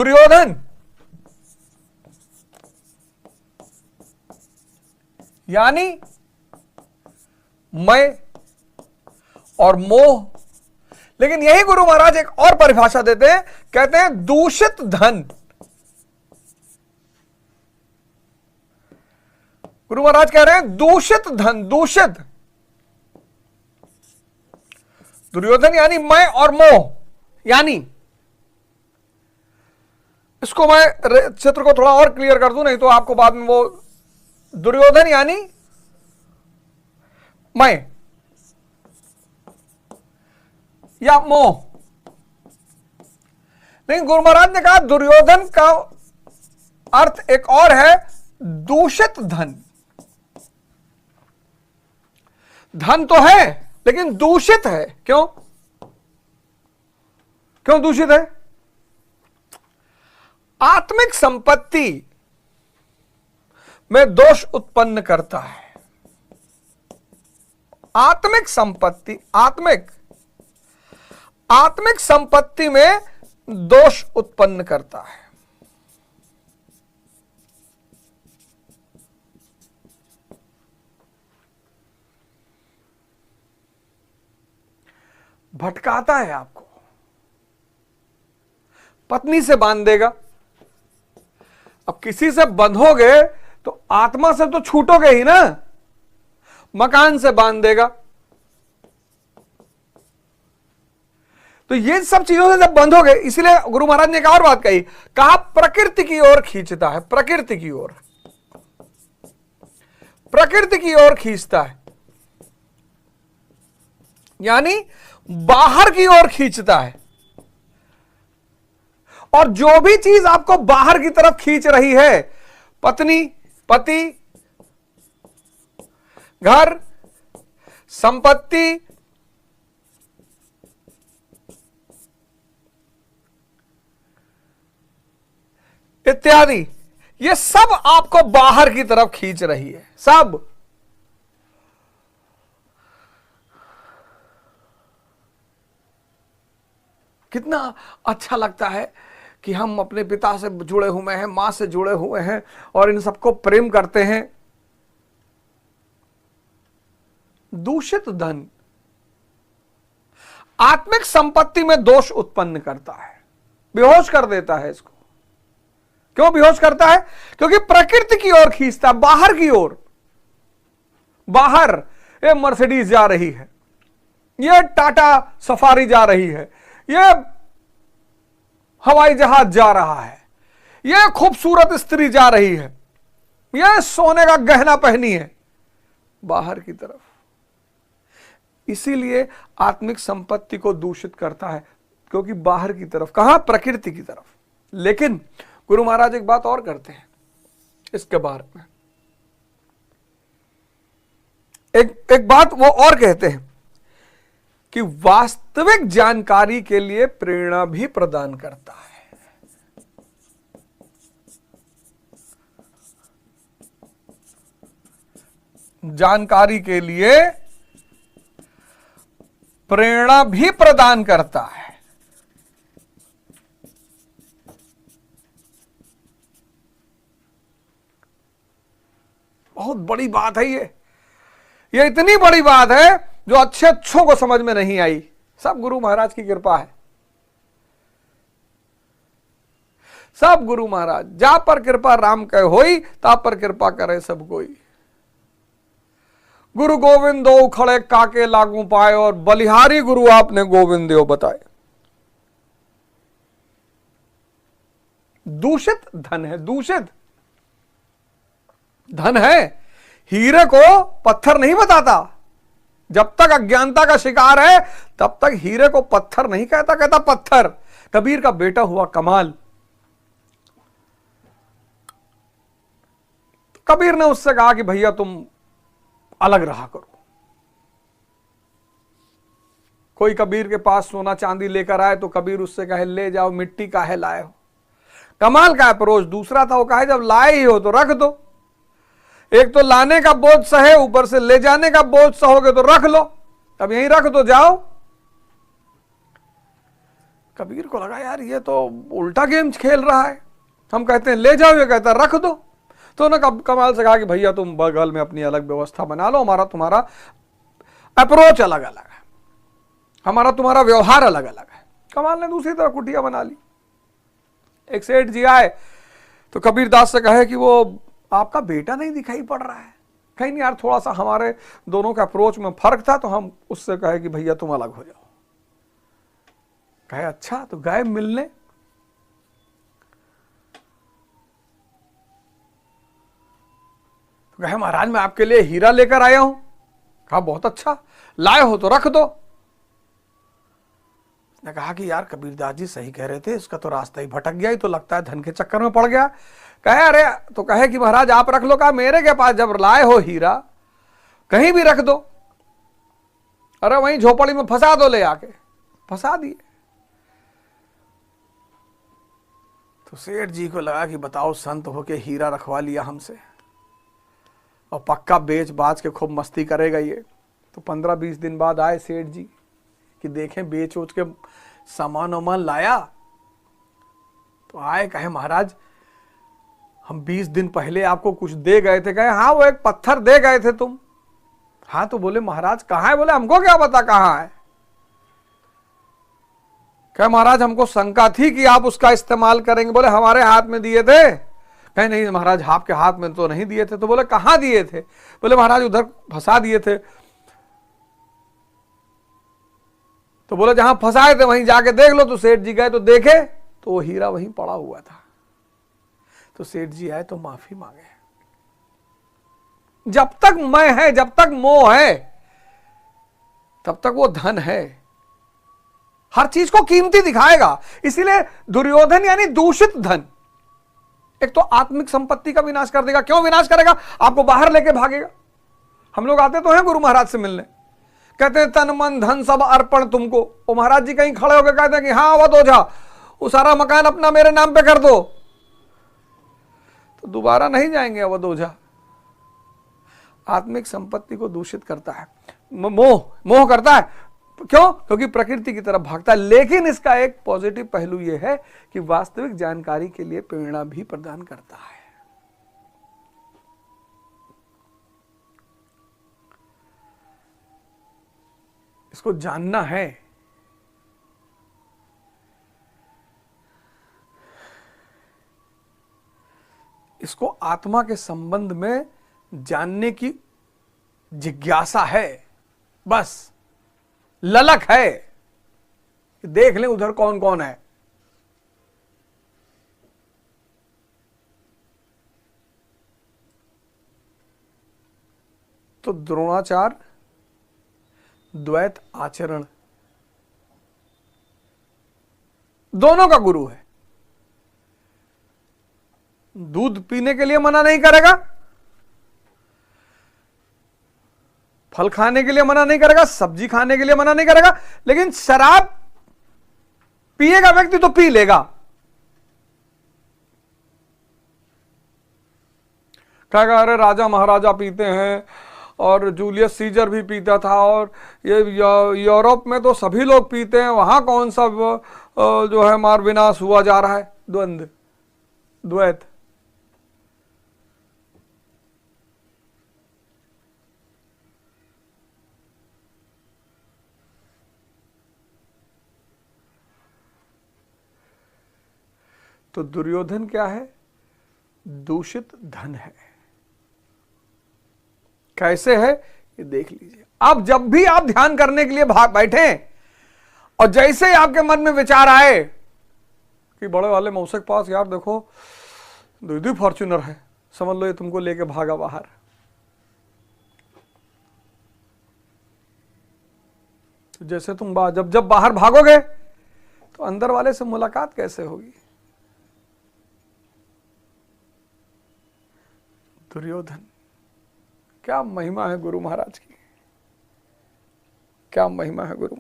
दुर्योधन यानी मैं और मोह। लेकिन यही गुरु महाराज एक और परिभाषा देते हैं, कहते हैं दूषित धन। गुरु महाराज कह रहे हैं दूषित धन, दूषित। दुर्योधन यानी मैं और मोह, यानी इसको मैं चित्र को थोड़ा और क्लियर कर दूं, नहीं तो आपको बाद में वो, दुर्योधन यानी मैं या मोह। लेकिन गुरु महाराज ने कहा दुर्योधन का अर्थ एक और है, दूषित धन। धन तो है लेकिन दूषित है। क्यों क्यों दूषित है? आत्मिक संपत्ति में दोष उत्पन्न करता है। आत्मिक संपत्ति, आत्मिक संपत्ति में दोष उत्पन्न करता है। भटकाता है आपको, पत्नी से बांध देगा। अब किसी से बंधोगे तो आत्मा से तो छूटोगे ही ना, मकान से बांध देगा। तो ये सब चीजों से जब बंधोगे, इसीलिए गुरु महाराज ने एक और बात कही, कहा प्रकृति की ओर खींचता है, प्रकृति की ओर, प्रकृति की ओर खींचता है, यानी बाहर की ओर खींचता है। और जो भी चीज आपको बाहर की तरफ खींच रही है, पत्नी, पति, घर, संपत्ति, इत्यादि, ये सब आपको बाहर की तरफ खींच रही है, सब। कितना अच्छा लगता है कि हम अपने पिता से जुड़े हुए हैं, मां से जुड़े हुए हैं और इन सबको प्रेम करते हैं। दूषित धन आत्मिक संपत्ति में दोष उत्पन्न करता है, बेहोश कर देता है इसको। क्यों बेहोश करता है? क्योंकि प्रकृति की ओर खींचता है, बाहर की ओर। बाहर ये मर्सिडीज जा रही है, ये टाटा सफारी जा रही है, ये हवाई जहाज जा रहा है, ये खूबसूरत स्त्री जा रही है, ये सोने का गहना पहनी है, बाहर की तरफ। इसीलिए आत्मिक संपत्ति को दूषित करता है, क्योंकि बाहर की तरफ, कहां? प्रकृति की तरफ। लेकिन गुरु महाराज एक बात और करते हैं इसके बारे में, एक बात वो और कहते हैं कि वास्तविक जानकारी के लिए प्रेरणा भी प्रदान करता है। जानकारी के लिए प्रेरणा भी प्रदान करता है। बहुत बड़ी बात है ये इतनी बड़ी बात है जो अच्छों को समझ में नहीं आई। सब गुरु महाराज की कृपा है, सब गुरु महाराज। जा पर कृपा राम कह होई, ता पर कृपा करे सब कोई। गुरु गोविंद दो खड़े काके लागू पाए, और बलिहारी गुरु आपने गोविंद देव बताए। दूषित धन है, दूषित धन है। हीरे को पत्थर नहीं बताता। जब तक अज्ञानता का शिकार है तब तक हीरे को पत्थर नहीं कहता, कहता पत्थर। कबीर का बेटा हुआ कमाल। कबीर ने उससे कहा कि भैया तुम अलग रहा करो। कोई कबीर के पास सोना चांदी लेकर आए तो कबीर उससे कहे ले जाओ, मिट्टी काहे लाए हो, कमाल का है परोस। दूसरा था वो कहे जब लाए ही हो तो रख दो। एक तो लाने का बोझ सहे, ऊपर से ले जाने का बोझ सहोगे तो रख लो, तब यहीं रख दो जाओ। कबीर को लगा यार ये तो उल्टा गेम खेल रहा है। हम कहते हैं ले जाओ, ये कहता है रख दो। तो उन्होंने कमाल से कहा कि भैया तुम बगल में अपनी अलग व्यवस्था बना लो, हमारा तुम्हारा अप्रोच अलग अलग है, हमारा तुम्हारा व्यवहार अलग अलग है। कमाल ने दूसरी तरफ कुटिया बना ली। एक सेठ जी आए तो कबीर दास से कहे कि वो आपका बेटा नहीं दिखाई पड़ रहा है। कहीं नहीं यार, थोड़ा सा हमारे दोनों का अप्रोच में फर्क था, तो हम उससे कहे कि भैया तुम अलग हो जाओ। कहे अच्छा, तो गए मिलने। तो कहे महाराज मैं आपके लिए हीरा लेकर आया हूं। कहा बहुत अच्छा, लाए हो तो रख दो। ने कहा कि यार कबीरदास जी सही कह रहे थे, इसका तो रास्ता ही भटक गया, ही तो लगता है धन के चक्कर में पड़ गया। कहे अरे, तो कहे कि महाराज आप रख लो। कहा मेरे के पास जब लाए हो हीरा, कहीं भी रख दो। अरे वहीं झोपड़ी में फंसा दो, ले आके फंसा दिए। तो सेठ जी को लगा कि बताओ, संत होके हीरा रखवा लिया हमसे, और पक्का बेच बाच के खूब मस्ती करेगा ये। तो 15-20 दिन बाद आए सेठ जी कि देखें बेच उच के सामान वामान लाया। तो आए, कहे महाराज हम 20 दिन पहले आपको कुछ दे गए थे। कहे हाँ, वो एक पत्थर दे गए थे तुम। हाँ, तो बोले महाराज कहाँ है? बोले हमको क्या पता कहाँ है। कहे महाराज हमको शंका थी कि आप उसका इस्तेमाल करेंगे। बोले हमारे हाथ में दिए थे। कहे नहीं महाराज, आपके हाथ में तो नहीं दिए थे। तो बोले कहाँ दिए थे? बोले महाराज उधर फंसा दिए थे। तो बोले जहां फंसाए थे वहीं जाके देख लो। तो सेठ जी गए तो देखे तो वो हीरा वहीं पड़ा हुआ था। तो सेठ जी आए तो माफी मांगे। जब तक मैं है, जब तक मोह है, तब तक वो धन है, हर चीज को कीमती दिखाएगा। इसीलिए दुर्योधन यानी दूषित धन एक तो आत्मिक संपत्ति का विनाश कर देगा। क्यों विनाश करेगा? आपको बाहर लेके भागेगा। हम लोग आते तो हैं गुरु महाराज से मिलने, कहते हैं तन मन धन सब अर्पण तुमको। वो महाराज जी कहीं खड़े होकर कहते हैं कि हाँ अवध ओझा, वो सारा मकान अपना मेरे नाम पे कर दो। तो दोबारा नहीं जाएंगे अवध ओझा। आत्मिक संपत्ति को दूषित करता है, मोह करता है। क्यों? क्योंकि प्रकृति की तरफ भागता है। लेकिन इसका एक पॉजिटिव पहलू यह है कि वास्तविक जानकारी के लिए प्रेरणा भी प्रदान करता है। इसको जानना है। इसको आत्मा के संबंध में जानने की जिज्ञासा है, बस ललक है। देख लें उधर कौन कौन है। तो द्रोणाचार्य द्वैत आचरण दोनों का गुरु है। दूध पीने के लिए मना नहीं करेगा, फल खाने के लिए मना नहीं करेगा, सब्जी खाने के लिए मना नहीं करेगा, लेकिन शराब पिएगा व्यक्ति तो पी लेगा। कहेगा अरे राजा महाराजा पीते हैं, और जूलियस सीजर भी पीता था, और ये यूरोप में तो सभी लोग पीते हैं, वहां कौन सा जो है मार विनाश हुआ जा रहा है। द्वंद्व, द्वैत। तो दुर्योधन क्या है? दूषित धन है। कैसे है ये देख लीजिए। अब जब भी आप ध्यान करने के लिए बैठे और जैसे ही आपके मन में विचार आए कि बड़े वाले मौसे के पास यार देखो 2 फॉर्च्यूनर है, समझ लो ये तुमको लेके भागा बाहर। तो जैसे तुम जब बाहर भागोगे तो अंदर वाले से मुलाकात कैसे होगी? दुर्योधन, क्या महिमा है गुरु महाराज की, क्या महिमा है गुरु।